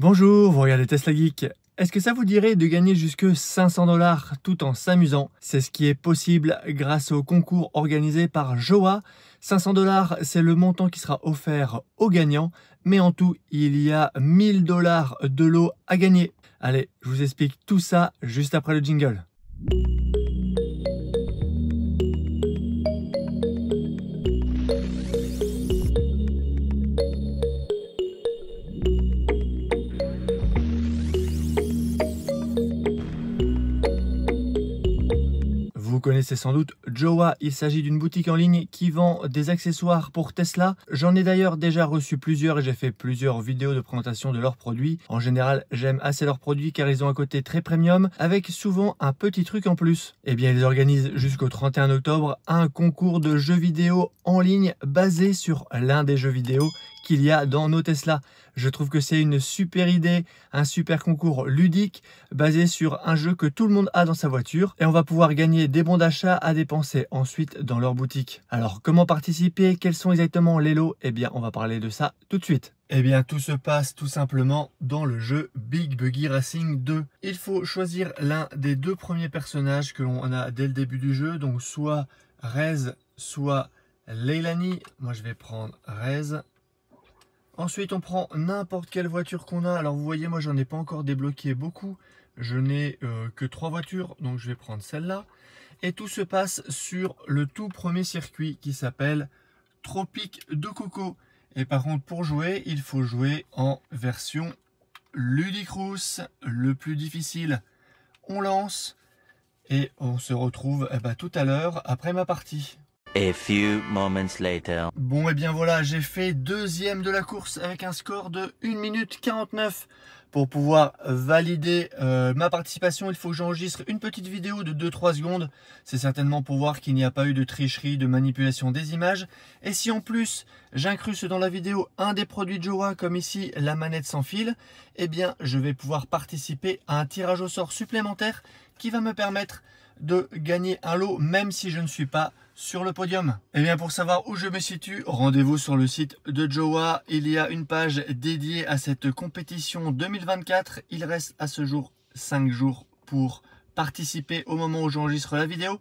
Bonjour, vous regardez Tesla Geek. Est-ce que ça vous dirait de gagner jusque 500 $ tout en s'amusant? C'est ce qui est possible grâce au concours organisé par Jowa. 500 $, c'est le montant qui sera offert aux gagnants, mais en tout, il y a 1000 $ de lot à gagner. Allez, je vous explique tout ça juste après le jingle. Vous connaissez sans doute Jowa, il s'agit d'une boutique en ligne qui vend des accessoires pour Tesla. J'en ai d'ailleurs déjà reçu plusieurs et j'ai fait plusieurs vidéos de présentation de leurs produits. En général, j'aime assez leurs produits car ils ont un côté très premium avec souvent un petit truc en plus. Eh bien, ils organisent jusqu'au 31 octobre un concours de jeux vidéo en ligne basé sur l'un des jeux vidéo qu'il y a dans nos Tesla. Je trouve que c'est une super idée, un super concours ludique basé sur un jeu que tout le monde a dans sa voiture et on va pouvoir gagner des bons d'achat à dépenser ensuite dans leur boutique. Alors comment participer? Quels sont exactement les lots? Eh bien on va parler de ça tout de suite. Eh bien tout se passe tout simplement dans le jeu Big Buggy Racing 2. Il faut choisir l'un des deux premiers personnages que l'on a dès le début du jeu, donc soit Rez, soit Leilani. Moi je vais prendre Rez. Ensuite, on prend n'importe quelle voiture qu'on a. Alors, vous voyez, moi, j'en ai pas encore débloqué beaucoup. Je n'ai que 3 voitures, donc je vais prendre celle-là. Et tout se passe sur le tout premier circuit qui s'appelle Tropique de Coco. Et par contre, pour jouer, il faut jouer en version Ludicrous, le plus difficile. On lance et on se retrouve tout à l'heure après ma partie. A few moments later. Bon et bien voilà, j'ai fait deuxième de la course avec un score de 1 minute 49. Pour pouvoir valider ma participation, il faut que j'enregistre une petite vidéo de 2-3 secondes. C'est certainement pour voir qu'il n'y a pas eu de tricherie, de manipulation des images. Et si en plus j'incruste dans la vidéo un des produits Jowa, comme ici la manette sans fil, eh bien je vais pouvoir participer à un tirage au sort supplémentaire qui va me permettre de gagner un lot même si je ne suis pas sur le podium. Et bien pour savoir où je me situe, rendez-vous sur le site de Jowa. Il y a une page dédiée à cette compétition 2024. Il reste à ce jour 5 jours pour participer au moment où j'enregistre la vidéo.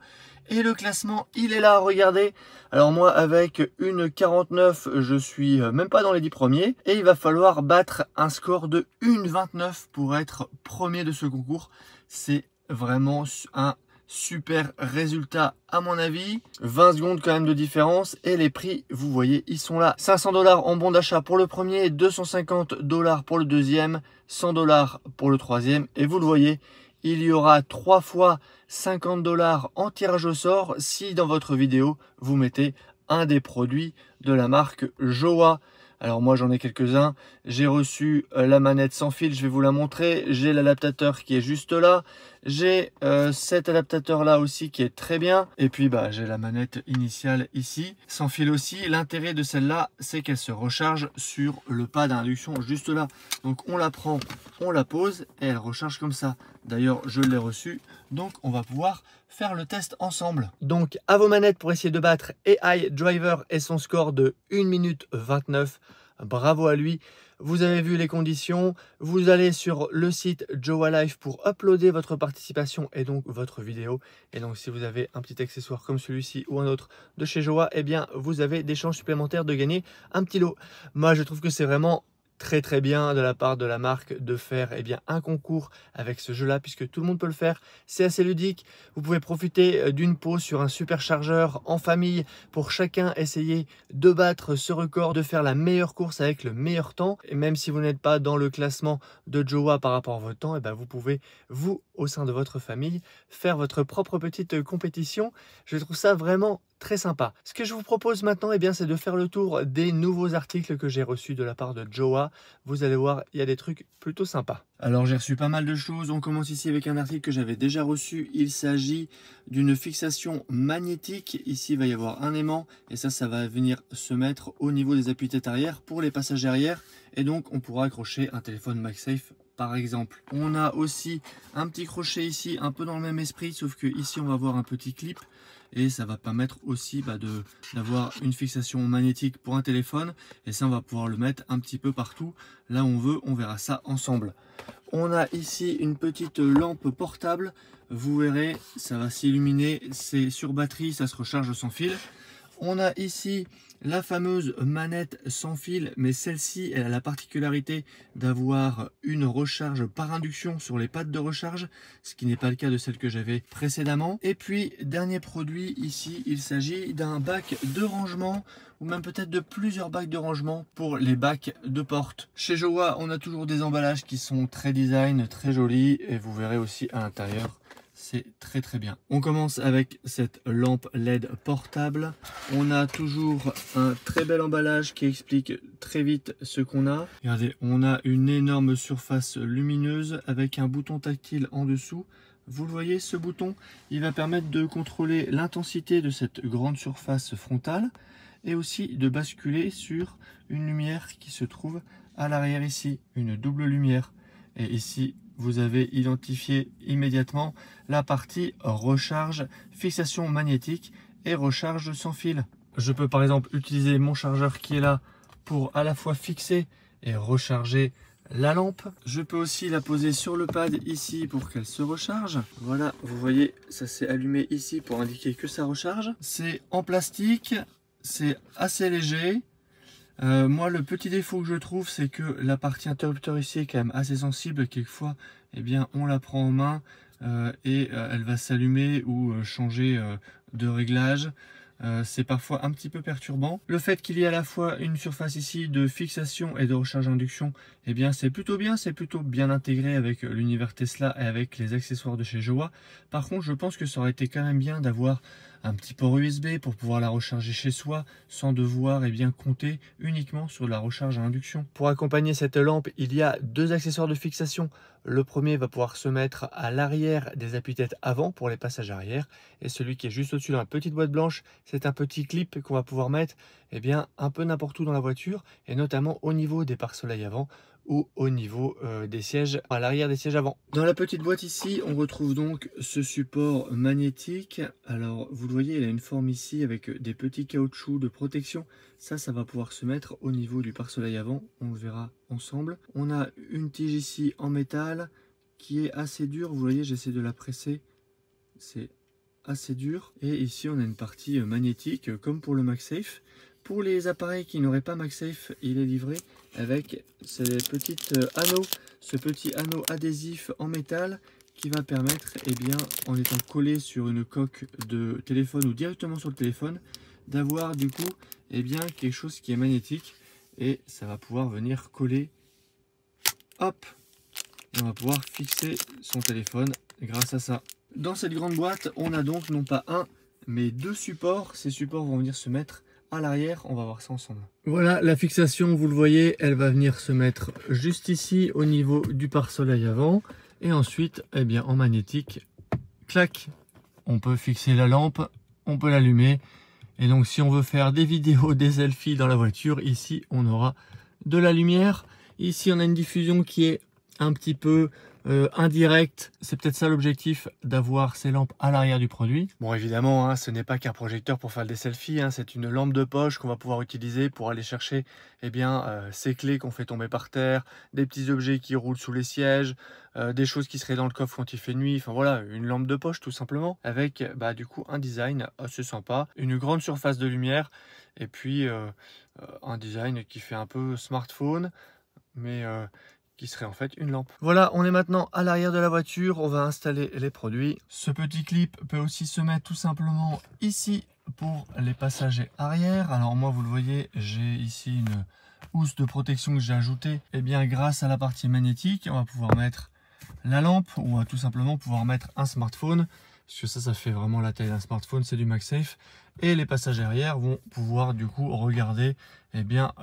Et le classement, il est là, regardez. Alors moi, avec une 49, je suis même pas dans les 10 premiers. Et il va falloir battre un score de 1,29 pour être premier de ce concours. C'est vraiment un super résultat à mon avis. 20 secondes quand même de différence et les prix, vous voyez, ils sont là. 500 $ en bon d'achat pour le premier, 250 $ pour le deuxième, 100 $ pour le troisième. Et vous le voyez, il y aura 3 fois 50 $ en tirage au sort si dans votre vidéo, vous mettez un des produits de la marque Jowa. Alors moi j'en ai quelques-uns, j'ai reçu la manette sans fil, je vais vous la montrer, j'ai l'adaptateur qui est juste là, j'ai cet adaptateur là aussi qui est très bien, et puis j'ai la manette initiale ici, sans fil aussi. L'intérêt de celle-là, c'est qu'elle se recharge sur le pas d'induction juste là, donc on la prend, on la pose et elle recharge comme ça. D'ailleurs je l'ai reçue, donc on va pouvoir faire le test ensemble. Donc à vos manettes pour essayer de battre AI Driver et son score de 1 minute 29. Bravo à lui. Vous avez vu les conditions. Vous allez sur le site Jowa Life pour uploader votre participation et donc votre vidéo. Et donc si vous avez un petit accessoire comme celui-ci ou un autre de chez Jowa, eh bien vous avez des chances supplémentaires de gagner un petit lot. Moi je trouve que c'est vraiment très bien de la part de la marque de faire un concours avec ce jeu là, puisque tout le monde peut le faire. C'est assez ludique, vous pouvez profiter d'une pause sur un superchargeur en famille pour chacun essayer de battre ce record, de faire la meilleure course avec le meilleur temps. Et même si vous n'êtes pas dans le classement de Jowa par rapport à votre temps, vous pouvez, vous, au sein de votre famille, faire votre propre petite compétition. Je trouve ça vraiment très sympa. Ce que je vous propose maintenant, c'est de faire le tour des nouveaux articles que j'ai reçus de la part de Jowa. Vous allez voir, il y a des trucs plutôt sympas. Alors j'ai reçu pas mal de choses. On commence ici avec un article que j'avais déjà reçu. Il s'agit d'une fixation magnétique. Ici, il va y avoir un aimant et ça va venir se mettre au niveau des appuis-têtes arrière pour les passagers arrière. Et donc, on pourra accrocher un téléphone MagSafe par exemple. On a aussi un petit crochet ici, un peu dans le même esprit, sauf que ici, on va avoir un petit clip. et ça va permettre aussi d'avoir une fixation magnétique pour un téléphone, et ça on va pouvoir le mettre un petit peu partout là où on veut. On verra ça ensemble. On a ici une petite lampe portable, vous verrez ça va s'illuminer, c'est sur batterie, ça se recharge sans fil. On a ici la fameuse manette sans fil, mais celle-ci elle a la particularité d'avoir une recharge par induction sur les pattes de recharge, ce qui n'est pas le cas de celle que j'avais précédemment. Et puis dernier produit ici, il s'agit d'un bac de rangement, ou même peut-être de plusieurs bacs de rangement pour les bacs de porte. Chez Jowa, on a toujours des emballages qui sont très design, très jolis, et vous verrez aussi à l'intérieur. C'est très très bien. On commence avec cette lampe LED portable. On a toujours un très bel emballage qui explique très vite ce qu'on a. Regardez, on a une énorme surface lumineuse avec un bouton tactile en dessous. Vous le voyez, ce bouton, il va permettre de contrôler l'intensité de cette grande surface frontale et aussi de basculer sur une lumière qui se trouve à l'arrière ici, une double lumière. Et ici, vous avez identifié immédiatement la partie recharge, fixation magnétique et recharge sans fil. Je peux par exemple utiliser mon chargeur qui est là pour à la fois fixer et recharger la lampe. Je peux aussi la poser sur le pad ici pour qu'elle se recharge. Voilà, vous voyez, ça s'est allumé ici pour indiquer que ça recharge. C'est en plastique, c'est assez léger. Moi, le petit défaut que je trouve, c'est que la partie interrupteur ici est quand même assez sensible. Quelquefois, eh bien, on la prend en main et elle va s'allumer ou changer de réglage. C'est parfois un petit peu perturbant. Le fait qu'il y ait à la fois une surface ici de fixation et de recharge induction, eh bien, c'est plutôt bien intégré avec l'univers Tesla et avec les accessoires de chez Jowa. Par contre, je pense que ça aurait été quand même bien d'avoir un petit port USB pour pouvoir la recharger chez soi sans devoir compter uniquement sur la recharge à induction. Pour accompagner cette lampe, il y a deux accessoires de fixation. Le premier va pouvoir se mettre à l'arrière des appuis-têtes avant pour les passages arrière, et celui qui est juste au-dessus dans la petite boîte blanche, c'est un petit clip qu'on va pouvoir mettre un peu n'importe où dans la voiture, et notamment au niveau des pare-soleil avant ou au niveau des sièges, à l'arrière des sièges avant. Dans la petite boîte ici, on retrouve donc ce support magnétique. Alors vous le voyez, il a une forme ici avec des petits caoutchoucs de protection. Ça va pouvoir se mettre au niveau du pare-soleil avant, on le verra ensemble. On a une tige ici en métal qui est assez dure, vous voyez, j'essaie de la presser, c'est assez dur. Et ici on a une partie magnétique comme pour le MagSafe. Pour les appareils qui n'auraient pas MagSafe, il est livré avec ces petites anneaux, ce petit anneau adhésif en métal qui va permettre, en étant collé sur une coque de téléphone ou directement sur le téléphone, d'avoir du coup quelque chose qui est magnétique, et ça va pouvoir venir coller, hop, et on va pouvoir fixer son téléphone grâce à ça. Dans cette grande boîte, on a donc non pas un, mais deux supports. Ces supports vont venir se mettre à l'arrière, on va voir ça ensemble. Voilà, la fixation, vous le voyez, elle va venir se mettre juste ici au niveau du pare-soleil avant, et ensuite, en magnétique, clac, on peut fixer la lampe, on peut l'allumer, et donc si on veut faire des vidéos, des selfies dans la voiture, ici on aura de la lumière. Ici on a une diffusion qui est un petit peu indirect. C'est peut-être ça l'objectif, d'avoir ces lampes à l'arrière du produit. Bon, évidemment, ce n'est pas qu'un projecteur pour faire des selfies, c'est une lampe de poche qu'on va pouvoir utiliser pour aller chercher ces clés qu'on fait tomber par terre, des petits objets qui roulent sous les sièges, des choses qui seraient dans le coffre quand il fait nuit. Enfin voilà, une lampe de poche tout simplement, avec du coup un design assez sympa, une grande surface de lumière, et puis un design qui fait un peu smartphone, mais qui serait en fait une lampe. Voilà, on est maintenant à l'arrière de la voiture, on va installer les produits. Ce petit clip peut aussi se mettre tout simplement ici pour les passagers arrière. Alors moi, vous le voyez, j'ai ici une housse de protection que j'ai ajoutée. Grâce à la partie magnétique, on va pouvoir mettre la lampe, ou on va tout simplement pouvoir mettre un smartphone, parce que ça fait vraiment la taille d'un smartphone, c'est du MagSafe. Et les passagers arrière vont pouvoir du coup regarder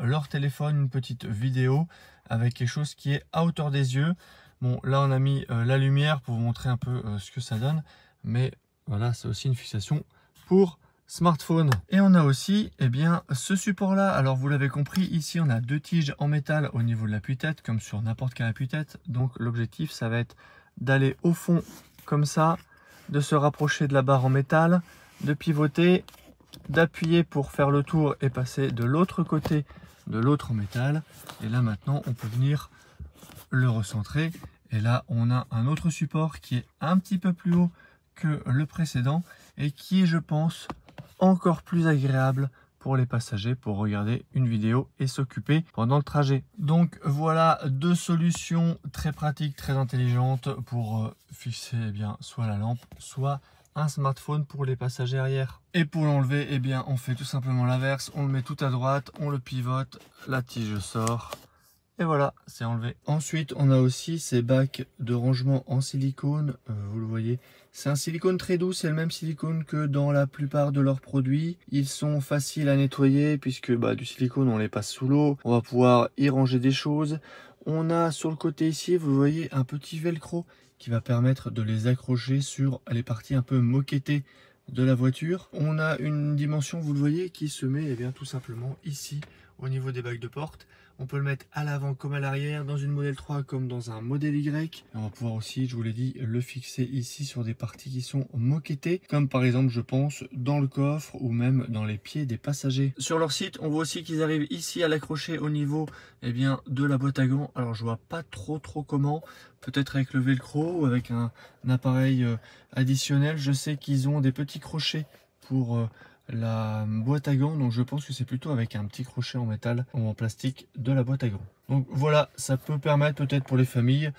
leur téléphone, une petite vidéo avec quelque chose qui est à hauteur des yeux. Bon, là on a mis la lumière pour vous montrer un peu ce que ça donne, mais voilà, c'est aussi une fixation pour smartphone. Et on a aussi ce support là. Alors vous l'avez compris, ici on a deux tiges en métal au niveau de l'appui-tête, comme sur n'importe quel appui-tête. Donc l'objectif, ça va être d'aller au fond comme ça, de se rapprocher de la barre en métal, de pivoter, d'appuyer pour faire le tour et passer de l'autre côté de l'autre métal. Et là maintenant on peut venir le recentrer. Et là on a un autre support qui est un petit peu plus haut que le précédent et qui est, je pense, encore plus agréable pour les passagers pour regarder une vidéo et s'occuper pendant le trajet. Donc voilà deux solutions très pratiques, très intelligentes pour fixer soit la lampe, soit un smartphone pour les passagers arrière. Et pour l'enlever, on fait tout simplement l'inverse, on le met tout à droite, on le pivote, la tige sort. Et voilà, c'est enlevé. Ensuite, on a aussi ces bacs de rangement en silicone. Vous le voyez, c'est un silicone très doux. C'est le même silicone que dans la plupart de leurs produits. Ils sont faciles à nettoyer puisque du silicone, on les passe sous l'eau. On va pouvoir y ranger des choses. On a sur le côté ici, vous voyez, un petit velcro qui va permettre de les accrocher sur les parties un peu moquettées de la voiture. On a une dimension, vous le voyez, qui se met tout simplement ici au niveau des bacs de porte. On peut le mettre à l'avant comme à l'arrière, dans une modèle 3 comme dans un modèle Y. Et on va pouvoir aussi, je vous l'ai dit, le fixer ici sur des parties qui sont moquettées, comme par exemple, je pense, dans le coffre ou même dans les pieds des passagers. Sur leur site, on voit aussi qu'ils arrivent ici à l'accrocher au niveau de la boîte à gants. Alors je vois pas trop comment, peut-être avec le velcro ou avec un appareil additionnel. Je sais qu'ils ont des petits crochets pour la boîte à gants, donc je pense que c'est plutôt avec un petit crochet en métal ou en plastique de la boîte à gants. Donc voilà, ça peut permettre peut-être pour les familles,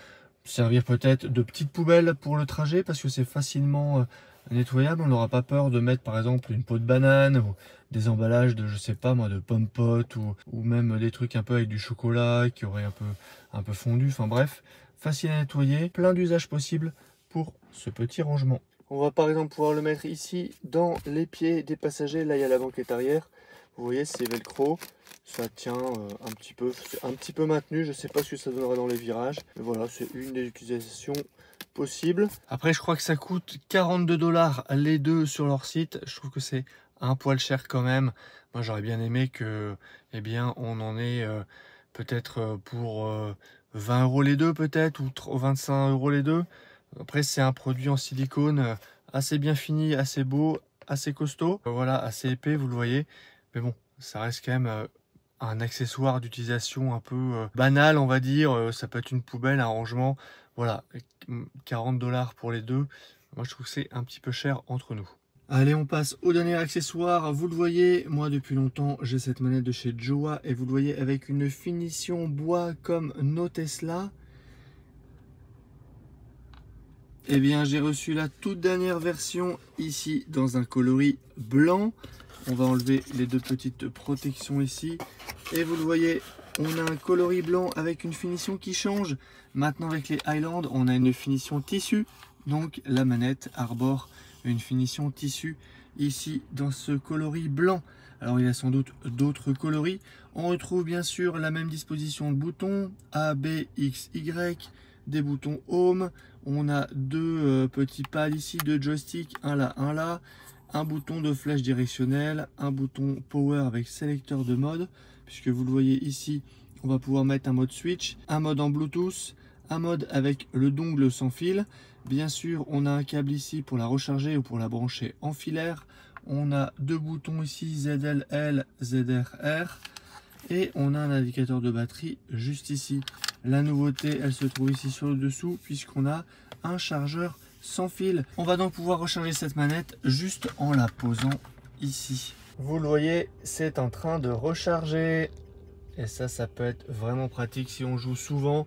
servir peut-être de petite poubelle pour le trajet parce que c'est facilement nettoyable. On n'aura pas peur de mettre par exemple une peau de banane ou des emballages de, je sais pas moi, de pommes potes ou même des trucs un peu avec du chocolat qui auraient un peu fondu. Enfin bref, facile à nettoyer, plein d'usages possibles pour ce petit rangement. On va par exemple pouvoir le mettre ici dans les pieds des passagers. Là, il y a la banquette arrière. Vous voyez, c'est velcro. Ça tient un petit peu maintenu. Je ne sais pas ce que ça donnera dans les virages. Mais voilà, c'est une des utilisations possibles. Après, je crois que ça coûte 42 $ les deux sur leur site. Je trouve que c'est un poil cher quand même. Moi, j'aurais bien aimé que, on en ait peut-être pour 20 € les deux peut-être, ou 25 € les deux. Après, c'est un produit en silicone assez bien fini, assez beau, assez costaud. Voilà, assez épais, vous le voyez. Mais bon, ça reste quand même un accessoire d'utilisation un peu banal, on va dire. Ça peut être une poubelle, un rangement. Voilà, 40 $ pour les deux. Moi, je trouve que c'est un petit peu cher entre nous. Allez, on passe au dernier accessoire. Vous le voyez, moi depuis longtemps, j'ai cette manette de chez Jowa. Et vous le voyez avec une finition bois comme nos Tesla. J'ai reçu la toute dernière version ici dans un coloris blanc. On va enlever les deux petites protections ici. Et vous le voyez, on a un coloris blanc avec une finition qui change. Maintenant avec les Highland, on a une finition tissu. Donc la manette arbore une finition tissu ici dans ce coloris blanc. Alors il y a sans doute d'autres coloris. On retrouve bien sûr la même disposition de boutons A, B, X, Y. Des boutons home, on a deux petits pads ici, deux joysticks, un là, un bouton de flèche directionnelle, un bouton power avec sélecteur de mode, puisque vous le voyez ici, on va pouvoir mettre un mode switch, un mode en Bluetooth, un mode avec le dongle sans fil. Bien sûr, on a un câble ici pour la recharger ou pour la brancher en filaire. On a deux boutons ici, ZLL, ZRR. Et on a un indicateur de batterie juste ici. La nouveauté, elle se trouve ici sur le dessous puisqu'on a un chargeur sans fil. On va donc pouvoir recharger cette manette juste en la posant ici. Vous le voyez, c'est en train de recharger. Et ça peut être vraiment pratique si on joue souvent.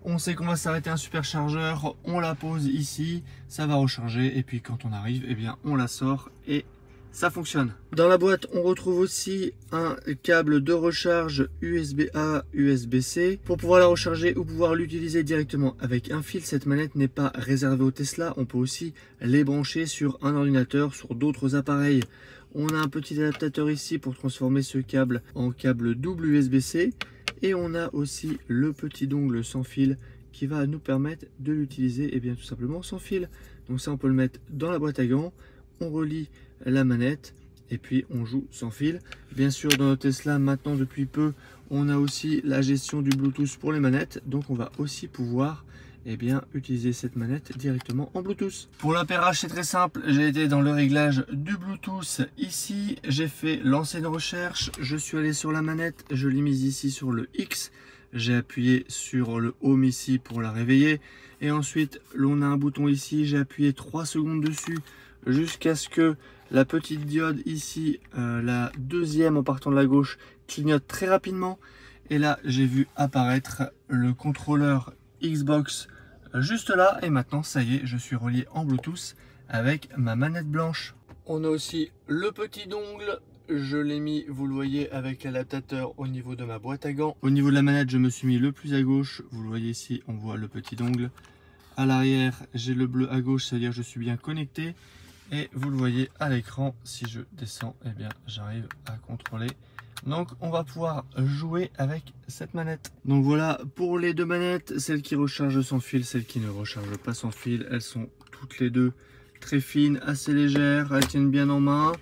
On sait qu'on va s'arrêter un superchargeur, on la pose ici, ça va recharger. Et puis quand on arrive, on la sort et ça fonctionne. Dans la boîte, on retrouve aussi un câble de recharge USB-A, USB-C. Pour pouvoir la recharger ou pouvoir l'utiliser directement avec un fil, cette manette n'est pas réservée au Tesla. On peut aussi les brancher sur un ordinateur, sur d'autres appareils. On a un petit adaptateur ici pour transformer ce câble en câble double USB-C. Et on a aussi le petit dongle sans fil qui va nous permettre de l'utiliser tout simplement sans fil. Donc ça, on peut le mettre dans la boîte à gants. On relie la manette et puis on joue sans fil. Bien sûr, dans notre Tesla maintenant depuis peu, on a aussi la gestion du Bluetooth pour les manettes, donc on va aussi pouvoir eh bien utiliser cette manette directement en Bluetooth. Pour l'appairage, c'est très simple, j'ai été dans le réglage du Bluetooth ici, j'ai fait lancer une recherche, je suis allé sur la manette, je l'ai mise ici sur le X, j'ai appuyé sur le Home ici pour la réveiller, et ensuite on a un bouton ici, j'ai appuyé 3 secondes dessus jusqu'à ce que la petite diode ici, la deuxième en partant de la gauche, clignote très rapidement. Et là, j'ai vu apparaître le contrôleur Xbox juste là. Et maintenant, ça y est, je suis relié en Bluetooth avec ma manette blanche. On a aussi le petit dongle. Je l'ai mis, vous le voyez, avec l'adaptateur au niveau de ma boîte à gants. Au niveau de la manette, je me suis mis le plus à gauche. Vous le voyez ici, on voit le petit dongle. À l'arrière, j'ai le bleu à gauche, c'est-à-dire que je suis bien connecté. Et vous le voyez à l'écran, si je descends, eh bien j'arrive à contrôler. Donc on va pouvoir jouer avec cette manette. Donc voilà pour les deux manettes, celle qui recharge sans fil, celle qui ne recharge pas sans fil. Elles sont toutes les deux très fines, assez légères, elles tiennent bien en main.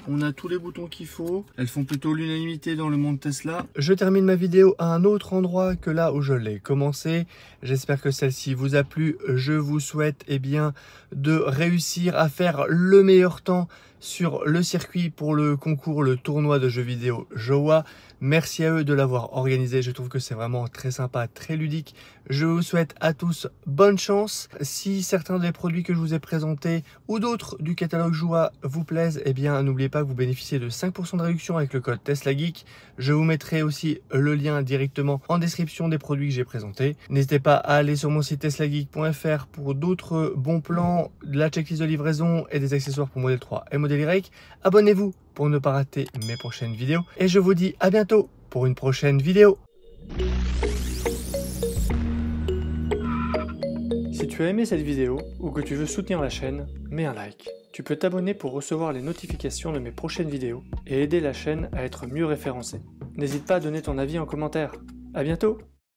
On a tous les boutons qu'il faut. Elles font plutôt l'unanimité dans le monde Tesla. Je termine ma vidéo à un autre endroit que là où je l'ai commencé. J'espère que celle-ci vous a plu. Je vous souhaite de réussir à faire le meilleur temps sur le circuit pour le concours, le tournoi de jeux vidéo Jowa. Merci à eux de l'avoir organisé. Je trouve que c'est vraiment très sympa, très ludique. Je vous souhaite à tous bonne chance. Si certains des produits que je vous ai présentés ou d'autres du catalogue Jowa vous plaisent, eh bien n'oubliez pas que vous bénéficiez de 5% de réduction avec le code TeslaGeek. Je vous mettrai aussi le lien directement en description des produits que j'ai présentés. N'hésitez pas à aller sur mon site teslageek.fr pour d'autres bons plans, de la checklist de livraison et des accessoires pour Model 3 et Model Y. Abonnez-vous pour ne pas rater mes prochaines vidéos. Et je vous dis à bientôt pour une prochaine vidéo. Si tu as aimé cette vidéo ou que tu veux soutenir la chaîne, mets un like. Tu peux t'abonner pour recevoir les notifications de mes prochaines vidéos et aider la chaîne à être mieux référencée. N'hésite pas à donner ton avis en commentaire. À bientôt!